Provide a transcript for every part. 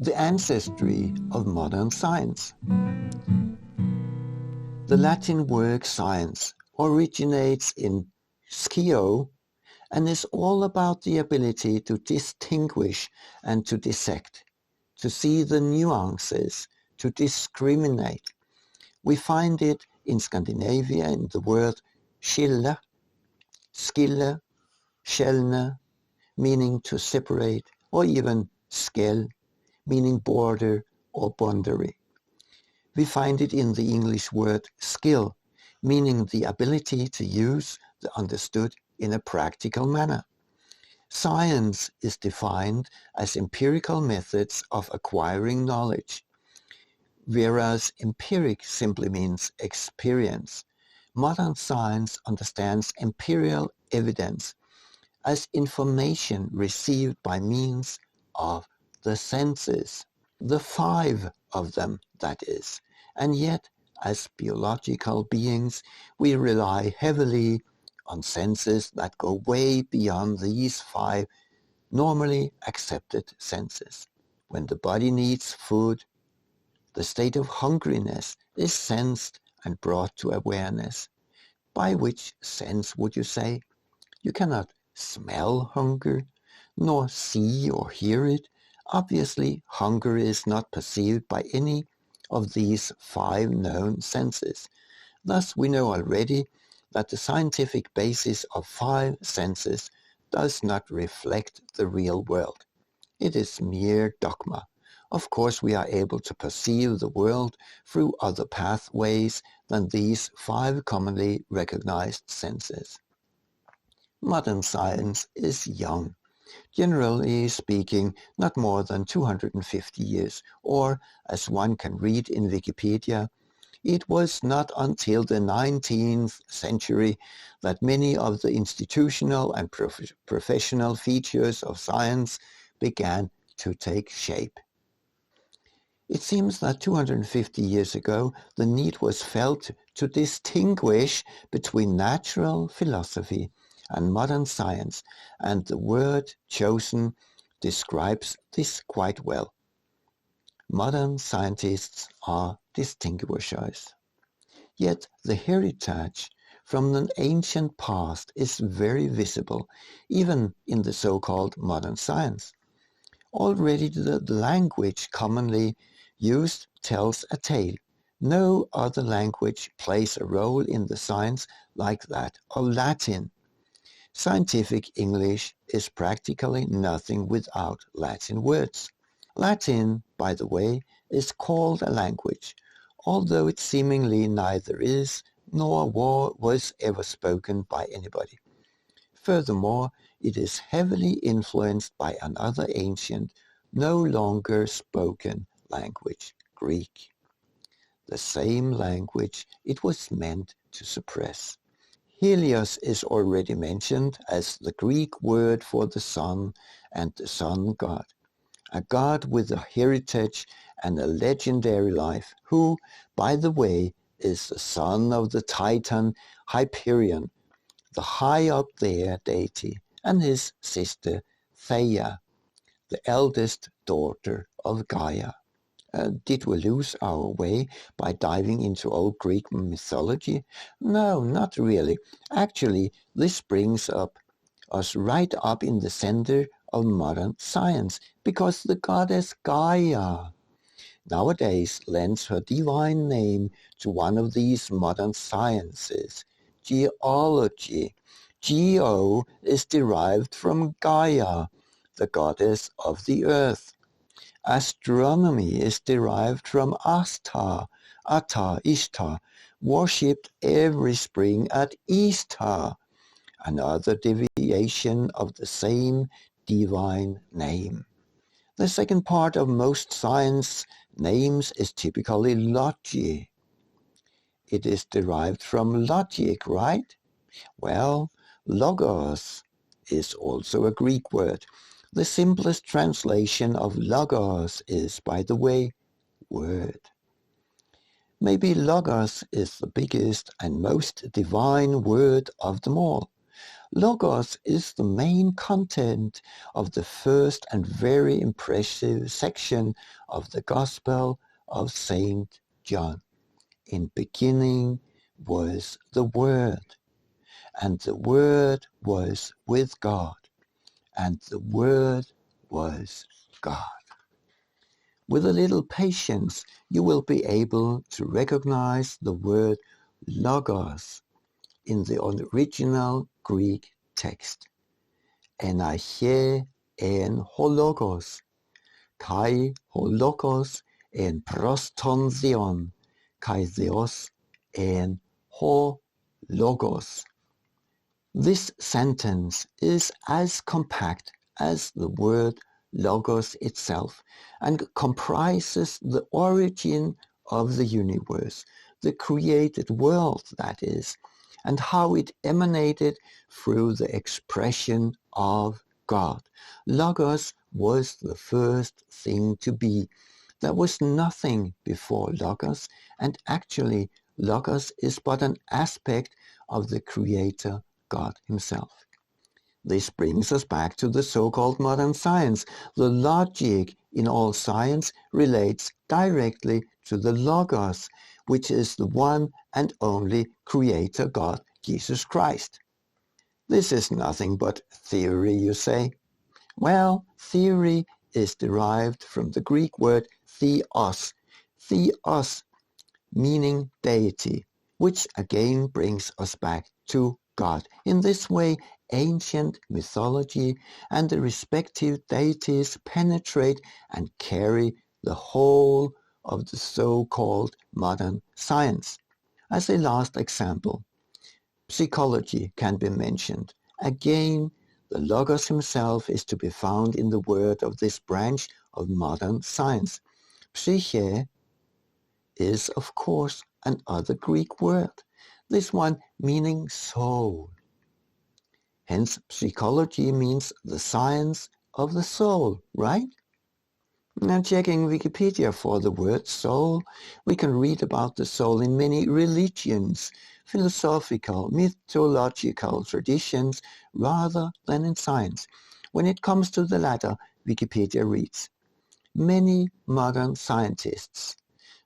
The ancestry of modern science. The Latin word science originates in scio and is all about the ability to distinguish and to dissect, to see the nuances, to discriminate. We find it in Scandinavia in the word skille, skille, skjelne, meaning to separate, or even skel, meaning border or boundary. We find it in the English word skill, meaning the ability to use the understood in a practical manner. Science is defined as empirical methods of acquiring knowledge, whereas empiric simply means experience. Modern science understands empirical evidence as information received by means of the senses, the 5 of them, that is. And yet, as biological beings, we rely heavily on senses that go way beyond these 5 normally accepted senses. When the body needs food, the state of hungriness is sensed and brought to awareness. By which sense would you say? You cannot smell hunger, nor see or hear it. Obviously, hunger is not perceived by any of these 5 known senses. Thus, we know already that the scientific basis of 5 senses does not reflect the real world. It is mere dogma. Of course, we are able to perceive the world through other pathways than these 5 commonly recognized senses. Modern science is young, generally speaking not more than 250 years, or, as one can read in Wikipedia, it was not until the 19th century that many of the institutional and professional features of science began to take shape. It seems that 250 years ago the need was felt to distinguish between natural philosophy and modern science, and the word chosen describes this quite well. Modern scientists are distinguishers. Yet the heritage from an ancient past is very visible, even in the so-called modern science. Already the language commonly used tells a tale. No other language plays a role in the science like that of Latin. Scientific English is practically nothing without Latin words. Latin, by the way, is called a language, although it seemingly neither is nor was ever spoken by anybody. Furthermore, it is heavily influenced by another ancient, no longer spoken language, Greek. The same language it was meant to suppress. Helios is already mentioned as the Greek word for the sun and the sun god. A god with a heritage and a legendary life, who, by the way, is the son of the Titan Hyperion, the high up there deity, and his sister Theia, the eldest daughter of Gaia. Did we lose our way by diving into old Greek mythology? No, not really. Actually, this brings us right up in the center of modern science, because the goddess Gaia nowadays lends her divine name to one of these modern sciences, geology. Geo is derived from Gaia, the goddess of the earth. Astronomy is derived from Ashtar, Ishtar, worshipped every spring at Easter, another deviation of the same divine name. The second part of most science names is typically logi. It is derived from logic, right? Well, logos is also a Greek word. The simplest translation of logos is, by the way, word. Maybe logos is the biggest and most divine word of them all. Logos is the main content of the first and very impressive section of the Gospel of St. John. In beginning was the Word, and the Word was with God, and the Word was God. With a little patience, you will be able to recognize the word logos in the original Greek text. Enarche en hologos, kai hologos en prostonzion, kai theos en ho logos. This sentence is as compact as the word logos itself and comprises the origin of the universe, the created world that is, and how it emanated through the expression of God. Logos was the first thing to be. There was nothing before Logos, and actually Logos is but an aspect of the Creator God himself. This brings us back to the so-called modern science. The logic in all science relates directly to the Logos, which is the one and only Creator God, Jesus Christ. This is nothing but theory, you say. Well, theory is derived from the Greek word theos. Theos meaning deity, which again brings us back to God. In this way, ancient mythology and the respective deities penetrate and carry the whole of the so-called modern science. As a last example, psychology can be mentioned. Again, the Logos himself is to be found in the word of this branch of modern science. Psyche is, of course, another Greek word, this one meaning soul. Hence, psychology means the science of the soul, right? Now, checking Wikipedia for the word soul, we can read about the soul in many religions, philosophical, mythological traditions, rather than in science. When it comes to the latter, Wikipedia reads, many modern scientists,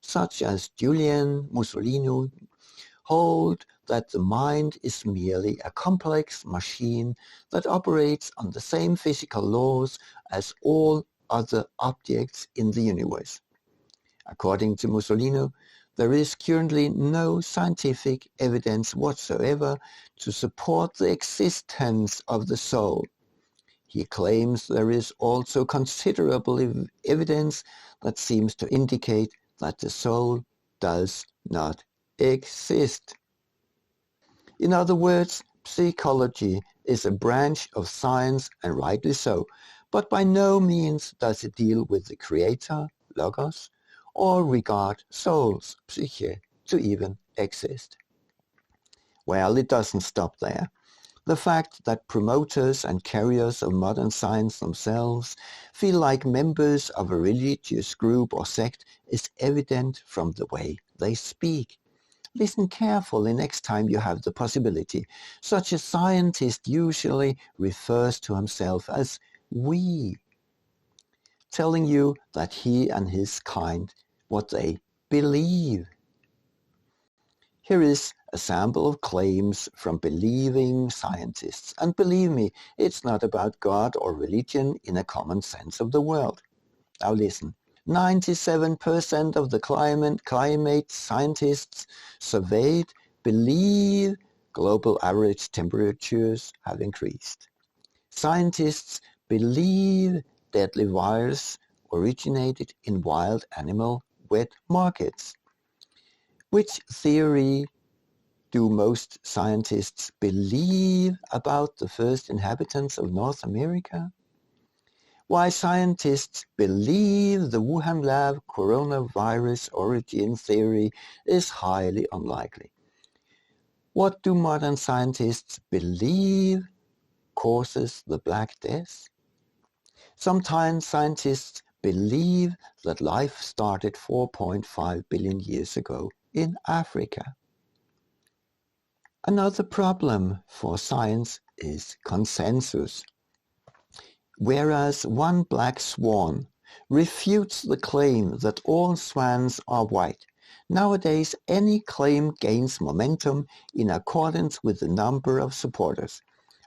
such as Julian Mussolini, hold that the mind is merely a complex machine that operates on the same physical laws as all other objects in the universe. According to Mussolini, there is currently no scientific evidence whatsoever to support the existence of the soul. He claims there is also considerable evidence that seems to indicate that the soul does not exist. In other words, psychology is a branch of science, and rightly so, but by no means does it deal with the Creator, Logos, or regard souls, psyche, to even exist. Well, it doesn't stop there. The fact that promoters and carriers of modern science themselves feel like members of a religious group or sect is evident from the way they speak. Listen carefully next time you have the possibility. Such a scientist usually refers to himself as we, telling you that he and his kind, what they believe. Here is a sample of claims from believing scientists. And believe me, it's not about God or religion in a common sense of the word. Now listen. 97% of the climate scientists surveyed believe global average temperatures have increased. Scientists believe deadly virus originated in wild animal wet markets. Which theory do most scientists believe about the first inhabitants of North America? Why scientists believe the Wuhan lab coronavirus origin theory is highly unlikely. What do modern scientists believe causes the Black Death? Sometimes scientists believe that life started 4.5 billion years ago in Africa. Another problem for science is consensus. Whereas one black swan refutes the claim that all swans are white, nowadays any claim gains momentum in accordance with the number of supporters.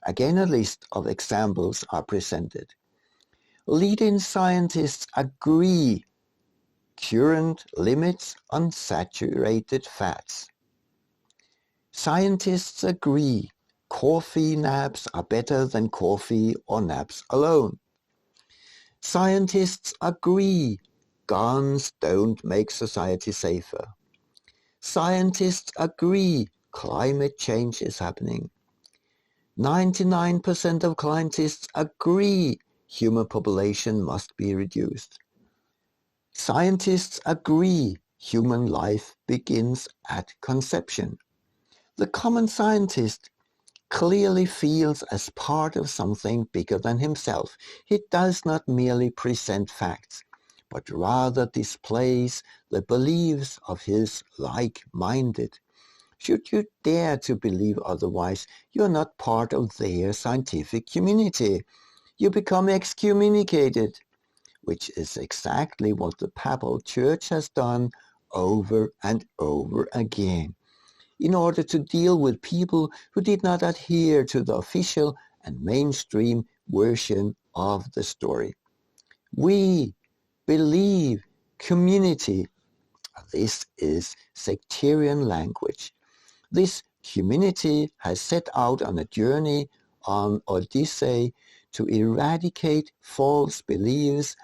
Again, a list of examples are presented. Leading scientists agree current limits unsaturated fats. Scientists agree coffee naps are better than coffee or naps alone. Scientists agree guns don't make society safer. Scientists agree climate change is happening. 99% of scientists agree human population must be reduced. Scientists agree human life begins at conception. The common scientist clearly feels as part of something bigger than himself. He does not merely present facts, but rather displays the beliefs of his like-minded. Should you dare to believe otherwise, you are not part of their scientific community. You become excommunicated, which is exactly what the Papal Church has done over and over again, in order to deal with people who did not adhere to the official and mainstream version of the story. We believe community. This is sectarian language. This community has set out on a journey on Odyssey to eradicate false beliefs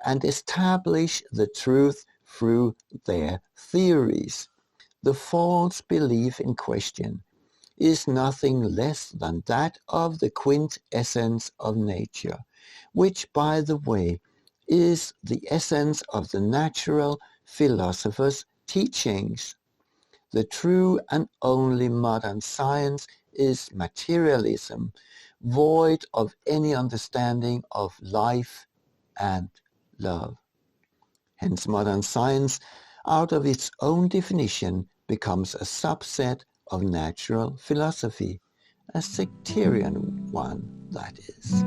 and establish the truth through their theories. The false belief in question is nothing less than that of the quintessence of nature, which, by the way, is the essence of the natural philosopher's teachings. The true and only modern science is materialism, void of any understanding of life and love. Hence, modern science, out of its own definition, becomes a subset of natural philosophy, a sectarian one, that is.